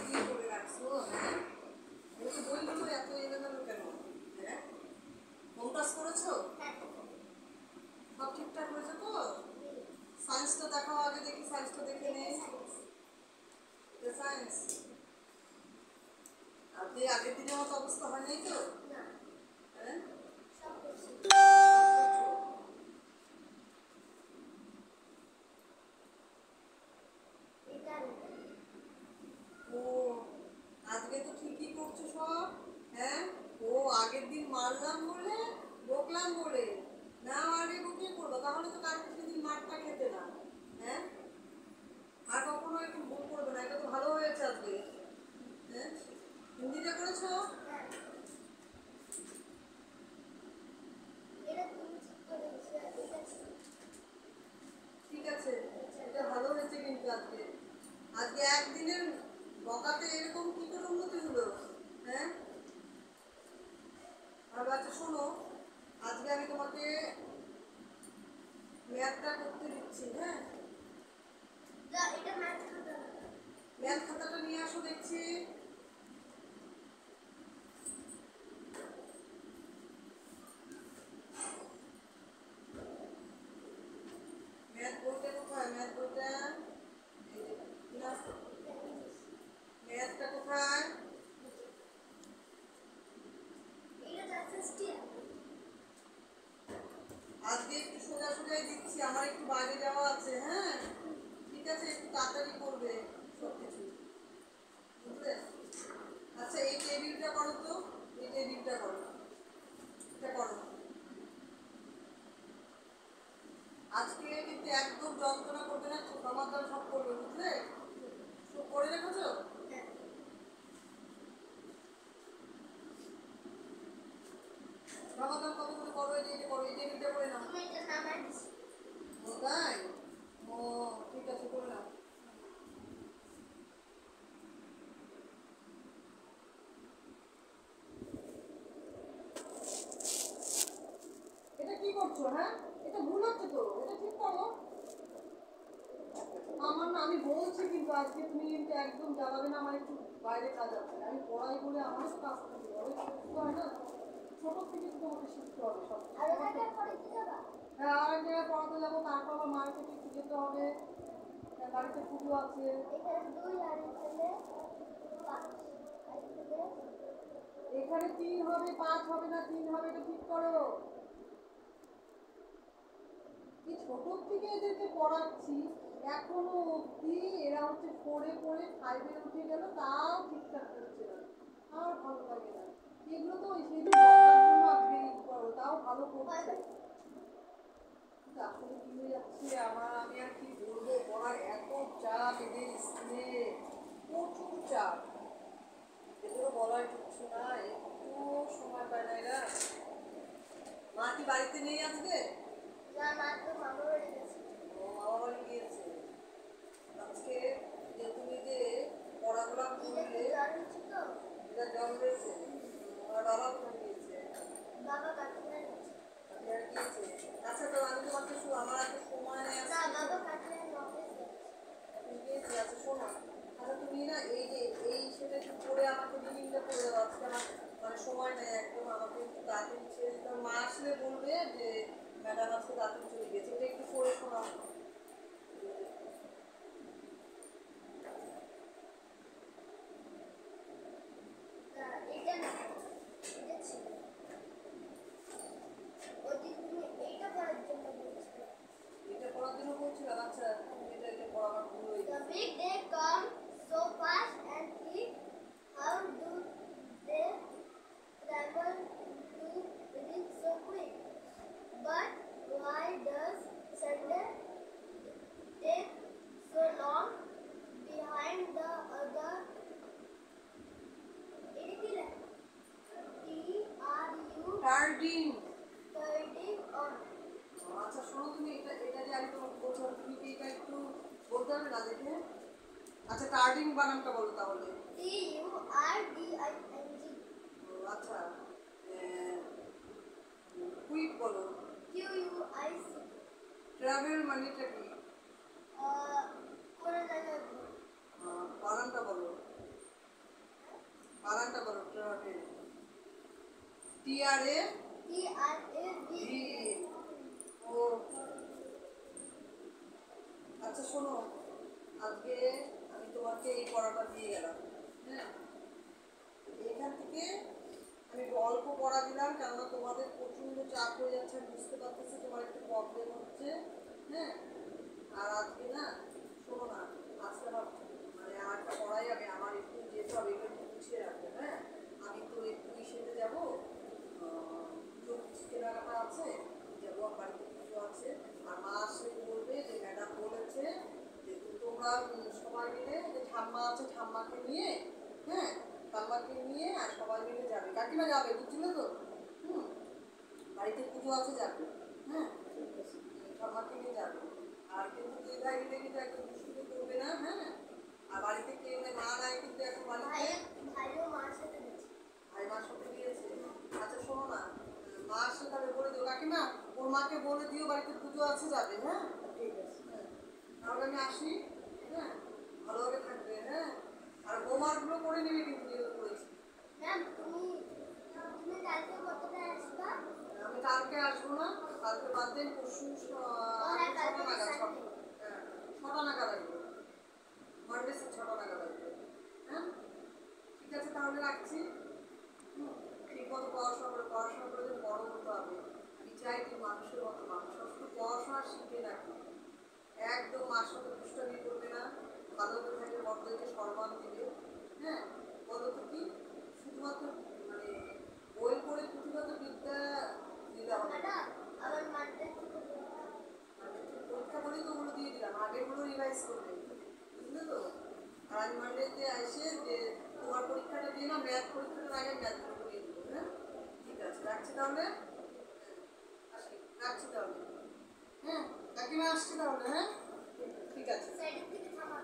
দিয়ে করে রাখছো, হ্যাঁ? বইগুলো এত এলোমেলো কেন? হ্যাঁ, হোম টাস্ক করেছো? সব ঠিকঠাক হয়েছে তো? সায়েন্সটা দেখাও আগে, দেখি সায়েন্সটা দেখে নেই। সায়েন্স আপনি আগের দিনের মতো অবস্থা হয় নাই তো? হ্যাঁ, ও আজকে তো ঠিকই করছো সব। হ্যাঁ, ও আগের দিন মারলাম বলে, বকলাম বলে, না মারলে বকিয়ে করবো, তাহলে তো কালকে সেদিন মারটা খেতে না। হ্যাঁ, আর কখনো একটু ভুল করবে না, এটা তো ভালো হয়েছে আজকে। হ্যাঁ, হিন্দিতে করেছো? ঠিক আছে, এটা ভালো হয়েছে কিন্তু আজকে। আজকে একদিনের বকাতে এরকম কি করে উন্নতি হলো? হ্যাঁ, আর বাচ্চা শোনো, আজকে আমি তোমাকে ম্যাথটা করতে দিচ্ছি। হ্যাঁ, ম্যাথ খাতাটা নিয়ে আসো দেখছি। ম্যাথ বইটা কোথায়? ম্যাথ বইটা, ম্যাথটা কোথায়? আজকে একটু সোজা সোজাই দিচ্ছি, আমার একটু বাইরে যাওয়া আছে। হ্যাঁ, ঠিক আছে, একটু তাড়াতাড়ি করবে সব কিছু, বুঝলে? আচ্ছা, এই টেবিলটা করো তো, এই টেবিলটা করো, এটা করো। আজকে কিন্তু একদম যন্ত্রণা করবে না, সমাধান সব করবে, বুঝলে? সব করে রেখেছো? সমাধান কত করে করো? এই যে এটা করো, এই টেবিলটা করে নাও। ও তাই? ও ঠিক আছে, করে নাও। এটা কি করছো? হ্যাঁ, এটা ভুল হচ্ছে তো, এটা ঠিক করো। আমার না, আমি বলছি কিন্তু আজকে তুমি কিন্তু একদম জ্বালাবে না, আমার একটু বাইরে কাজ আছে, আমি পড়াই বলে আমারও তো কাজ করতে হবে, শিখতে হয় না? ছোটো থেকে তো তোমাকে শিখতে হবে সব। হ্যাঁ, আর এক জায়গায় পড়াতে যাবো, তারপর আবার মার্কেটে একটু যেতে হবে। হ্যাঁ, বাড়িতে পুজো আছে। এখানে 3 হবে, 5 হবে না 3 হবে, এটা ঠিক করো। এই ছোটোর থেকে এদেরকে পড়াচ্ছি, এখনো অব্দি এরা হচ্ছে 4-এ পড়ে 5-এ উঠে গেল, তাও ঠিকঠাক করছে না। আর ভালো লাগে না এগুলো, তো ওই সেদিন বকার জন্য আজকে করো, তাও ভালো করছে। আসলে কি হয়ে যাচ্ছে আমার, আমি আর কি বলবো, পড়ার এত চাপ এদের স্কুলে, প্রচুর চাপ, এদেরও বলার কিছু না, একটু সময় পায় না এরা। মা কি বাড়িতে নেই আজকে? ও মামা বাড়ি গিয়েছে। আজকে যে তুমি যে পড়াগুলো করলে, এটা জল হয়েছে, ওরা বাবা কোথায় গিয়েছে? কাটিয়ার গিয়েছে। আচ্ছা, তো আমি তোমাকে আমার একটা সময় নেই গিয়েছি। আচ্ছা শোনো, আচ্ছা তুমি না এই যে এই সেটা একটু করে আমাকে রিডিংটা করে দেবো, আজকে আমার মানে সময় নেই একদম, আমাকে একটু তাড়াতাড়ি ছেড়ে দিতে হবে। মা আসলে বলবে যে ম্যাডাম আজকে তাড়াতাড়ি চলে গেছে, এটা একটু করে শোনাও। এটা পড়ার জন্য বলছিলাম। আচ্ছা, এটা পড়া আমার ভুল হয়ে গেছে। টার্ডিং। আচ্ছা শোনো, তুমি এটা এটা যে আমি তোমাকে বলছিলাম, তুমি কি এটা একটু বলতে হবে না দেখে? আচ্ছা, টার্ডিং বানানটা বলো তাহলে। আচ্ছা, কুইক বলো। ট্রাভেল মানেটা কি? বানানটা বলো। TRA V। ও আচ্ছা শোনো, আজকে আমি তোমাকে এই পড়াটা দিয়ে গেলাম। হ্যাঁ, এইখান থেকে আমি অল্প পড়া দিলাম, কেননা তোমাদের প্রচণ্ড চাপ হয়ে যাচ্ছে, আমি বুঝতে পারতেছি তোমার একটু প্রবলেম হচ্ছে। হ্যাঁ, আর আজকে না, শোনো না, আজকে আমার মানে আর একটা পড়াই আমি আমার একটু যেতে হবে, এগুলো একটু গুছিয়ে রাখবে। হ্যাঁ, আমি তো একটু ইসেতে যাবো, পুজো কেনাকাটা আছে, যাবো, বাড়িতে পুজো আছে। আর মা আসলে বলবে যে ম্যাডাম বলেছে যে তোমরা সবাই মিলে, যে ঠাম্মা আছে ঠাম্মাকে নিয়ে, হ্যাঁ, ঠাম্মাকে নিয়ে আর সবাই মিলে যাবে, কাকিমা যাবে, বুঝছিলে তো? হুম, বাড়িতে পুজো আছে, যাবে। হ্যাঁ, ঠাম্মাকে নিয়ে যাবে। আর কিন্তু দুই ভাই মিলে কিন্তু একদম দুষ্টুমি করবে না। হ্যাঁ, আর বাড়িতে কেউ নেই, মা নাই কিন্তু এখন বাড়িতে। ভাইও মার সাথে গেছে। ভাই মার সাথে গিয়েছে। আচ্ছা শোনো না, মা আসলে তাহলে বলে দিও, কাকিমা ওর মাকে বলে দিও বাড়িতে পুজো আছে, যাবে। হ্যাঁ, ঠিক আছে। হ্যাঁ, তাহলে আমি আসি। হ্যাঁ, ভালোভাবে থাকবে। হ্যাঁ, আর হোমওয়ার্কগুলো করে নিবি কিন্তু, যেগুলো করেছি। ম্যাম তুমি তুমি কালকে কতটায় আসবা? আমি কালকে আসবো না, কালকে বাদ দিন, পরশু হ্যাঁ, ছটা কালকে নাগাদ, সানডে। হ্যাঁ, ছটা নাগাদ আসবো, মানডে ছটা নাগাদ আসবো। হ্যাঁ, ঠিক আছে, তাহলে রাখছি। ঠিক মতো পড়াশোনা করে যেন বড় হতে হবে। আমি চাই তুই মানুষের মতো মানুষ শুধু পড়াশোনা শিখে রাখি, একদম মার সাথে দুষ্টামি করবে না, ভালোভাবে থাকবে, বড়দেরকে সম্মান দিবে। হ্যাঁ, বলো তো কি, শুধুমাত্র মানে বই পড়ে পুঁথিগত বিদ্যা দিতে হবে না। ম্যাডাম আমার মানডে থেকে মানে পরীক্ষা বলেই তো ওগুলো দিয়ে দিলাম, আগেরগুলো রিভাইজ করবে, বুঝলে তো? আর আমি মানডেতে এসে যে তোমার পরীক্ষাটা দিয়ে না, ম্যাথ পরীক্ষাটার আগে ম্যাথগুলো দিয়ে দেবো। হ্যাঁ, ঠিক আছে, রাখছি তাহলে। আসি, রাখছি তাহলে। হ্যাঁ, কাকিমা আসছি তাহলে। হ্যাঁ, ঠিক আছে। সাইডের থেকে থামা।